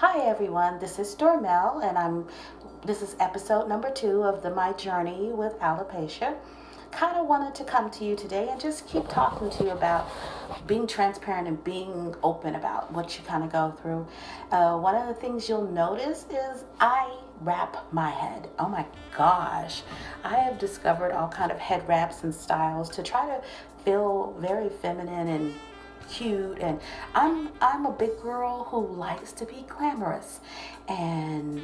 Hi everyone, this is Dormel, and this is episode number 2 of my journey with alopecia. Kind of wanted to come to you today and just keep talking to you about being transparent and being open about what you kind of go through. One of the things you'll notice is I wrap my head. Oh my gosh, I have discovered all kind of head wraps and styles to try to feel very feminine and cute, and I'm a big girl who likes to be glamorous, and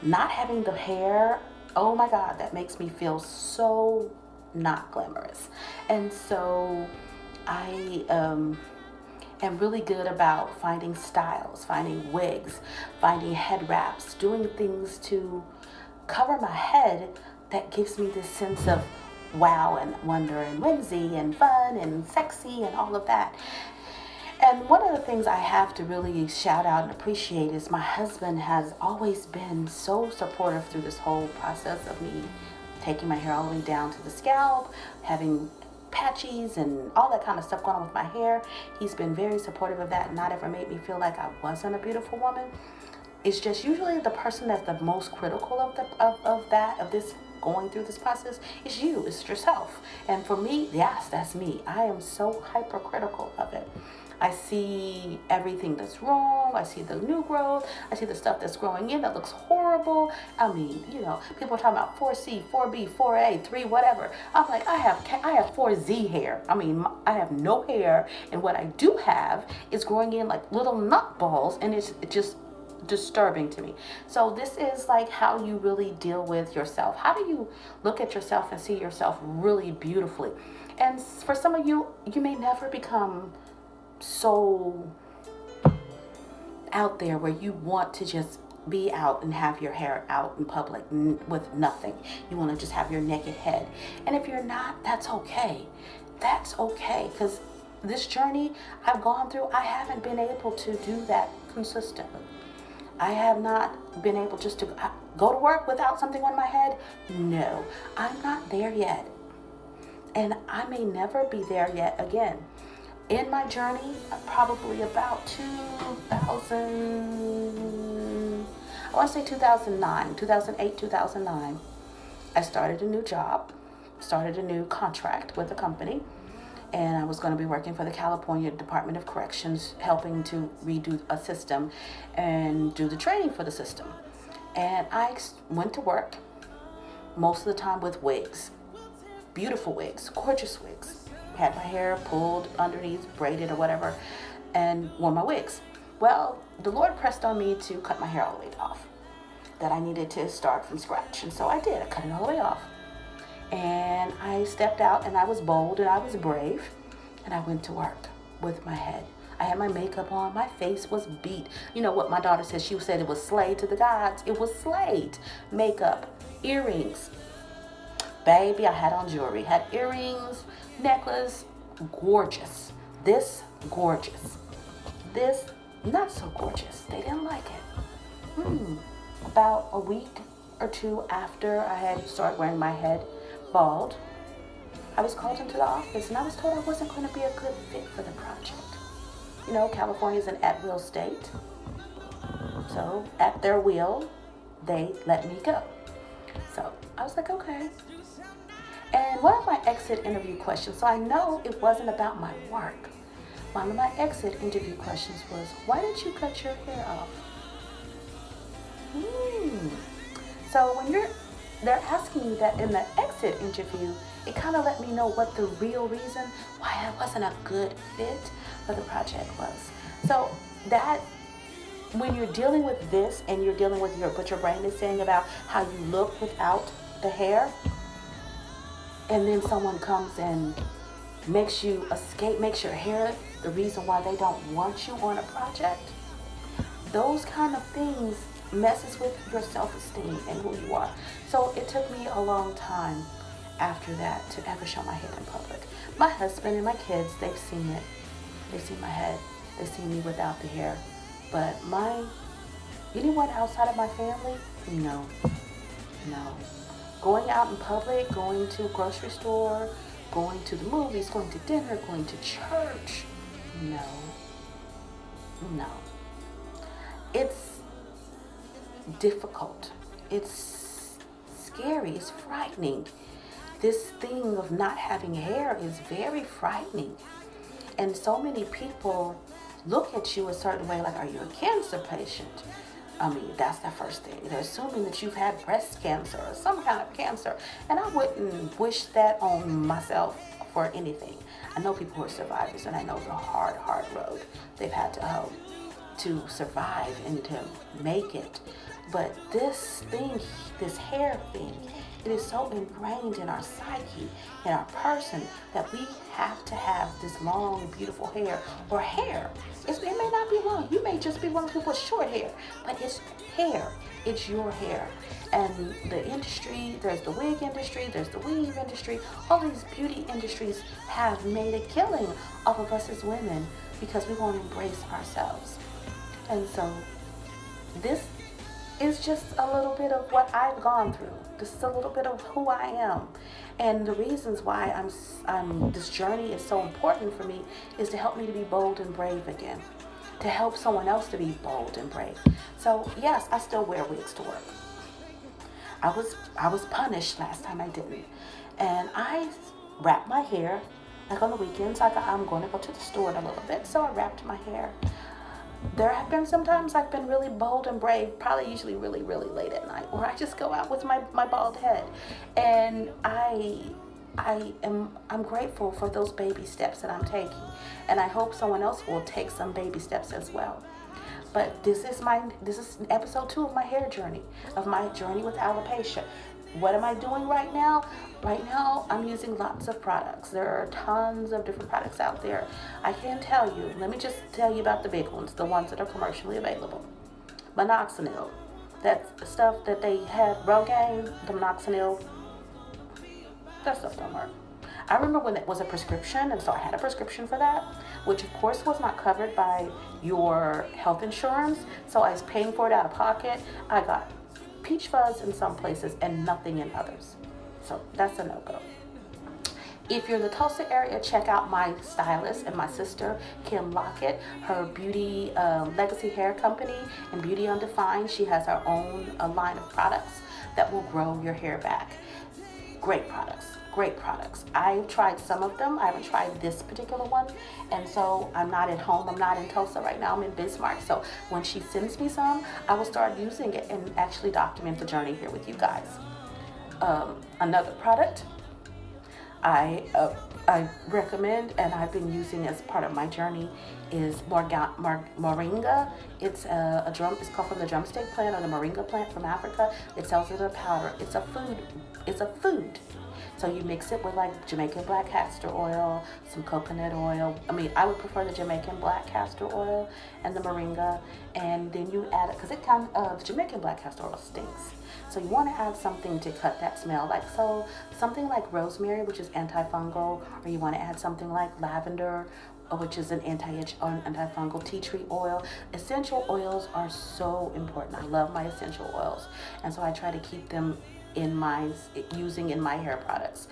not having the hair, oh my god, that makes me feel so not glamorous. And so I am really good about finding styles, finding wigs, finding head wraps, doing things to cover my head that gives me this sense of wow and wonder and whimsy and fun and sexy and all of that. And one of the things I have to really shout out and appreciate is my husband has always been so supportive through this whole process of me taking my hair all the way down to the scalp, having patches and all that kind of stuff going on with my hair. He's been very supportive of that, not ever made me feel like I wasn't a beautiful woman. It's just usually the person that's the most critical of this going through this process is you, it's yourself. And for me, yes, that's me. I am so hypercritical of it. I see everything that's wrong. I see the new growth. I see the stuff that's growing in that looks horrible. I mean, people are talking about 4C, 4B, 4A, 3, whatever. I'm like, I have 4Z hair. I mean, I have no hair, and what I do have is growing in like little nut balls, and it's just disturbing to me. So this is like how you really deal with yourself. How do you look at yourself and see yourself really beautifully? And for some of you, you may never become so out there where you want to just be out and have your hair out in public with nothing. You want to just have your naked head. And if you're not, that's okay. That's okay, because this journey I've gone through, I haven't been able to do that consistently. I have not been able just to go to work without something on my head. No, I'm not there yet. And I may never be there yet again. In my journey, probably about 2008, 2009, I started a new job, started a new contract with a company, and I was going to be working for the California Department of Corrections, helping to redo a system and do the training for the system. And I went to work most of the time with wigs, beautiful wigs, gorgeous wigs. Had my hair pulled underneath, braided or whatever, and wore my wigs. Well, the Lord pressed on me to cut my hair all the way off, that I needed to start from scratch. And so I did. I cut it all the way off. And I stepped out, and I was bold and I was brave, and I went to work with my head. I had my makeup on. My face was beat. You know what my daughter said? She said it was slayed to the gods. It was slayed. Makeup, earrings. Baby, I had on jewelry. Had earrings, necklace, gorgeous. This, gorgeous. This, not so gorgeous. They didn't like it. About a week or two after I had started wearing my head bald, I was called into the office, and I was told I wasn't going to be a good fit for the project. California is an at-will state. So, at their will, they let me go. So, I was like, okay. And one of my exit interview questions, so I know it wasn't about my work. One of my exit interview questions was, why did you cut your hair off? So when they're asking me that in the exit interview, it kind of let me know what the real reason why I wasn't a good fit for the project was. So that, when you're dealing with this and you're dealing with what your brain is saying about how you look without the hair, and then someone comes and makes you escape, makes your hair the reason why they don't want you on a project, those kind of things messes with your self-esteem and who you are. So it took me a long time after that to ever show my head in public. My husband and my kids, they've seen it. They've seen my head. They've seen me without the hair. But anyone outside of my family, no. Going out in public, going to a grocery store, going to the movies, going to dinner, going to church, no. It's difficult. It's scary. It's frightening. This thing of not having hair is very frightening. And so many people look at you a certain way, like, are you a cancer patient? I mean, that's the first thing. They're assuming that you've had breast cancer or some kind of cancer. And I wouldn't wish that on myself for anything. I know people who are survivors, and I know the hard, hard road they've had to survive and to make it. But this thing, this hair thing, it is so ingrained in our psyche, in our person, that we have to have this long, beautiful hair, or hair. It may not be long. You may just be one of those people with short hair, but it's hair. It's your hair. And the industry, there's the wig industry, there's the weave industry. All these beauty industries have made a killing off of us as women because we won't embrace ourselves. And so this is just a little bit of what I've gone through. This is a little bit of who I am. And the reasons why this journey is so important for me is to help me to be bold and brave again, to help someone else to be bold and brave. So yes, I still wear wigs to work. I was punished last time I didn't. And I wrapped my hair, like on the weekends, like I'm going to go to the store in a little bit, so I wrapped my hair. There have been some times I've been really bold and brave, probably usually really, really late at night, where I just go out with my bald head. And I'm grateful for those baby steps that I'm taking. And I hope someone else will take some baby steps as well. But this is episode 2 of my hair journey, of my journey with alopecia. What am I doing right now? Right now, I'm using lots of products. There are tons of different products out there. I can tell you, let me just tell you about the big ones, the ones that are commercially available. Minoxidil, that's the stuff that they had, Rogaine, the minoxidil, that stuff don't work. I remember when it was a prescription, and so I had a prescription for that, which of course was not covered by your health insurance, so I was paying for it out of pocket. I got peach fuzz in some places and nothing in others. So that's a no-go. If you're in the Tulsa area, check out my stylist and my sister, Kim Lockett, her beauty legacy hair company and Beauty Undefined. She has her own line of products that will grow your hair back. Great products. Great products. I've tried some of them. I haven't tried this particular one. And so I'm not at home. I'm not in Tulsa right now. I'm in Bismarck. So when she sends me some, I will start using it and actually document the journey here with you guys. Another product I recommend and I've been using as part of my journey is moringa. It's it's called from the drumstick plant or the moringa plant from Africa. It sells it in a powder. It's a food. So you mix it with like Jamaican black castor oil, some coconut oil. I mean, I would prefer the Jamaican black castor oil and the moringa. And then you add it, because the Jamaican black castor oil stinks. So you want to add something to cut that smell. Something like rosemary, which is antifungal, or you want to add something like lavender, which is an antifungal, tea tree oil. Essential oils are so important. I love my essential oils. And so I try to keep them using in my hair products.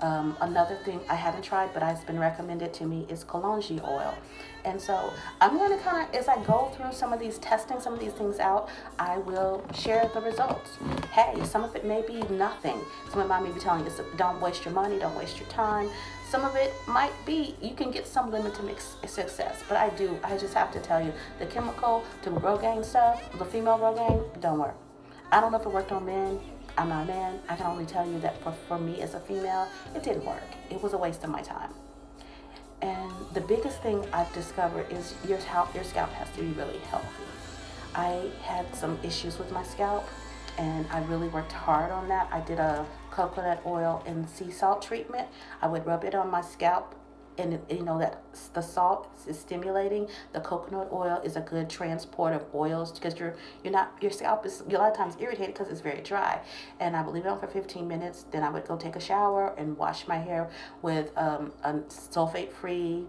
Another thing I haven't tried, but it's been recommended to me, is Kalonji oil. And so I'm going to kind of, as I go through testing some of these things out, I will share the results. Hey, some of it may be nothing. Some of it may be telling you, don't waste your money, don't waste your time. Some of it might be, you can get some limited success. But I just have to tell you, the chemical, the Rogaine stuff, the female Rogaine, don't work. I don't know if it worked on men. I'm not a man. I can only tell you that for me as a female, it didn't work. It was a waste of my time. And the biggest thing I've discovered is your scalp has to be really healthy. I had some issues with my scalp, and I really worked hard on that. I did a coconut oil and sea salt treatment. I would rub it on my scalp, and that the salt is stimulating. The coconut oil is a good transport of oils, because your scalp is a lot of times irritated because it's very dry. And I would leave it on for 15 minutes. Then I would go take a shower and wash my hair with a sulfate-free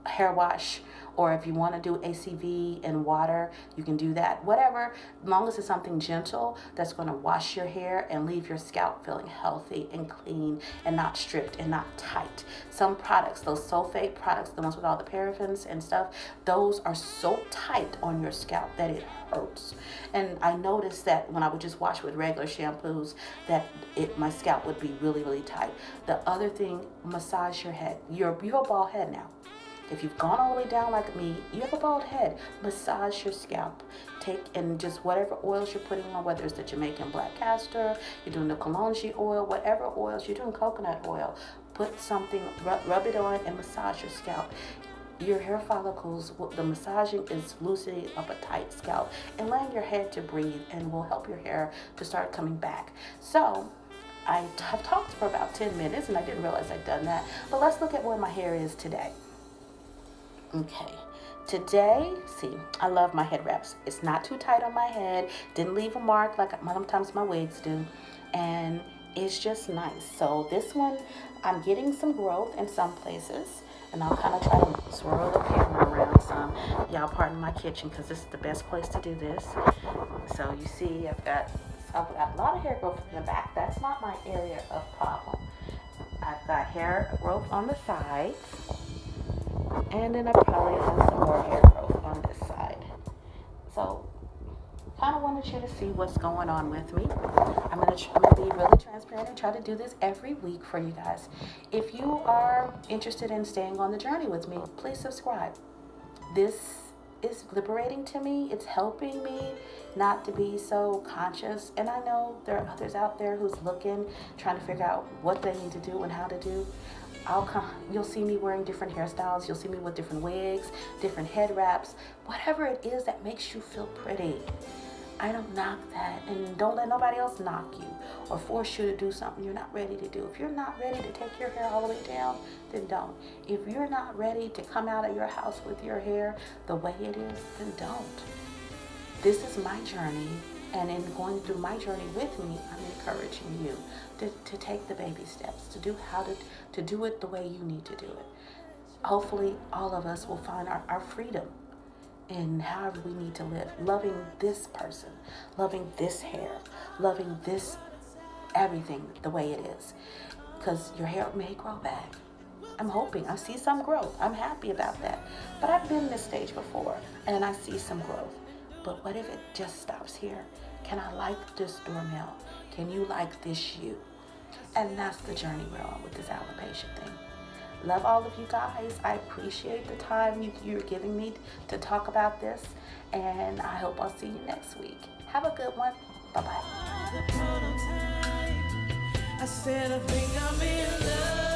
hair wash or if you want to do ACV in water, you can do that. Whatever, as long as it's something gentle that's going to wash your hair and leave your scalp feeling healthy and clean and not stripped and not tight. Some products, those sulfate products, the ones with all the paraffins and stuff, those are so tight on your scalp that it hurts. And I noticed that when I would just wash with regular shampoos, that my scalp would be really, really tight. The other thing, massage your head. You have a bald head now. If you've gone all the way down like me, you have a bald head. Massage your scalp. Take and just whatever oils you're putting on, whether it's the Jamaican black castor, you're doing the Kalonji oil, whatever oils, you're doing coconut oil, put something, rub it on and massage your scalp. Your hair follicles, the massaging is loosening up a tight scalp and letting your head to breathe, and will help your hair to start coming back. So I have talked for about 10 minutes and I didn't realize I'd done that, but let's look at where my hair is today. Okay, today, see, I love my head wraps. It's not too tight on my head, didn't leave a mark like sometimes my wigs do, and it's just nice. So this one, I'm getting some growth in some places, and I'll kind of try to swirl the camera around some. Y'all pardon my kitchen because this is the best place to do this. So you see I've got a lot of hair growth in the back. That's not my area of problem. I've got hair growth on the sides, and then I probably have some more hair growth on this side. So kind of wanted you to see what's going on with me. I'm gonna be really transparent and try to do this every week for you guys. If you are interested in staying on the journey with me, please subscribe. This is liberating to me. It's helping me not to be so conscious. And I know there are others out there who's looking, trying to figure out what they need to do and how to do. You'll see me wearing different hairstyles. You'll see me with different wigs, different head wraps, whatever it is that makes you feel pretty. I don't knock that, and don't let nobody else knock you or force you to do something you're not ready to do. If you're not ready to take your hair all the way down, then don't. If you're not ready to come out of your house with your hair the way it is, then don't. This is my journey, and in going through my journey with me, I'm encouraging you to take the baby steps, to do it the way you need to do it. Hopefully, all of us will find our freedom in however we need to live, loving this person, loving this hair, loving this everything the way it is, because your hair may grow back. I'm hoping. I see some growth. I'm happy about that. But I've been this stage before, and I see some growth. But what if it just stops here? Can I like this doormel? Can you like this you? And that's the journey we're on with this alopecia thing. Love all of you guys. I appreciate the time you're giving me to talk about this, and I hope I'll see you next week. Have a good one. Bye-bye. I said I think I'm in love.